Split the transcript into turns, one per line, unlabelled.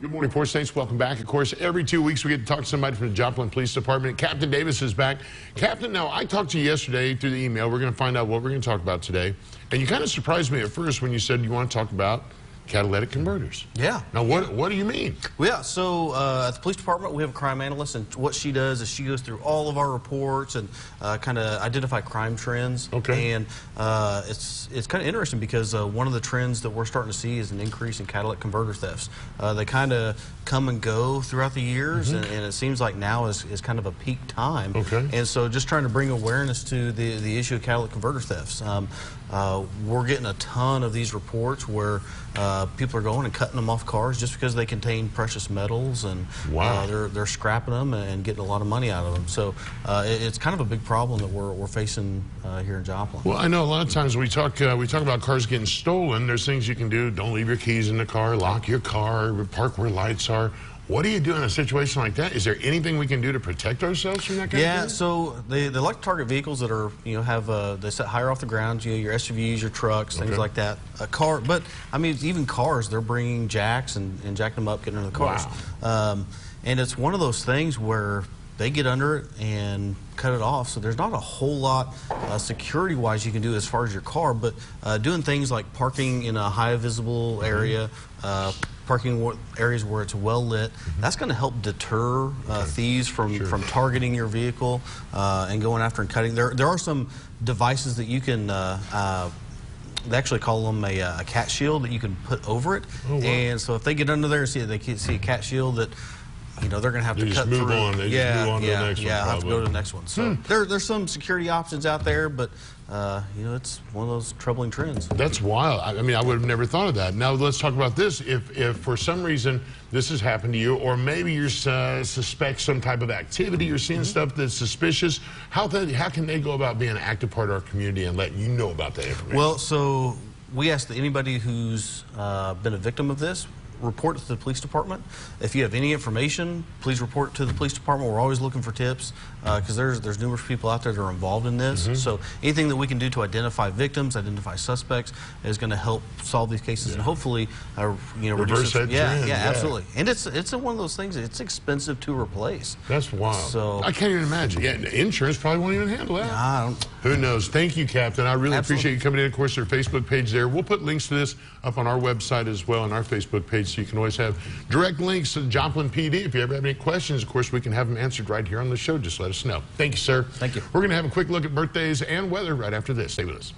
Good morning, Port Saints. Welcome back. Of course, every 2 weeks we get to talk to somebody from the Joplin Police Department. Captain Davis is back. Captain, now I talked to you yesterday through the email. We're going to find out what we're going to talk about today. And you kind of surprised me at first when you said you want to talk about catalytic converters.
Yeah.
Now, what do you mean?
Well, yeah, so at the police department, we have a crime analyst, and what she does is she goes through all of our reports and kind of identify crime trends.
Okay.
And it's kind of interesting because one of the trends that we're starting to see is an increase in catalytic converter thefts. They kind of come and go throughout the years, and it seems like now is kind of a peak time.
Okay.
And so just trying to bring awareness to the issue of catalytic converter thefts. We're getting a ton of these reports where people are going and cutting them off cars just because they contain precious metals, and they're scrapping them and getting a lot of money out of them. So it's kind of a big problem that we're facing here in Joplin.
Well, I know a lot of times we talk about cars getting stolen. There's things you can do. Don't leave your keys in the car. Lock your car. Park where lights are. What do you do in a situation like that? Is there anything we can do to protect ourselves from that kind of thing?
Yeah, so they like to target vehicles that are, they set higher off the ground, your SUVs, your trucks, things like that. A car, but I mean, even cars, they're bringing jacks and jacking them up, getting into the cars.
Wow.
And it's one of those things where they get under it and cut it off, so there's not a whole lot security-wise you can do as far as your car, but doing things like parking in a high visible area, parking areas where it's well lit, that's going to help deter thieves from targeting your vehicle and going after and cutting. There are some devices that you can they actually call them a cat shield that you can put over it. Oh, wow. And so if they get under there and they see a cat shield that they're going to have to cut through.
They just move on to the next one.
Yeah, have to go to the next one. So there's some security options out there, but it's one of those troubling trends.
That's wild. I mean, I would have never thought of that. Now let's talk about this. If for some reason this has happened to you, or maybe you suspect some type of activity, you're seeing stuff that's suspicious, how can they go about being an active part of our community and letting you know about that information?
Well, so we ask that anybody who's been a victim of this, report it to the police department. If you have any information, please report it to the police department. We're always looking for tips because there's numerous people out there that are involved in this. So anything that we can do to identify victims, identify suspects, is going to help solve these cases and hopefully
reverse that trend.
Yeah, absolutely. And it's one of those things. It's expensive to replace.
That's wild. So I can't even imagine. Yeah, insurance probably won't even handle that.
Nah,
who knows? Thank you, Captain. I really appreciate you coming in. Of course, their Facebook page there. We'll put links to this up on our website as well, on our Facebook page. So you can always have direct links to the Joplin PD. If you ever have any questions, of course, we can have them answered right here on the show. Just let us know. Thank you, sir.
Thank you.
We're going to have a quick look at birthdays and weather right after this. Stay with us.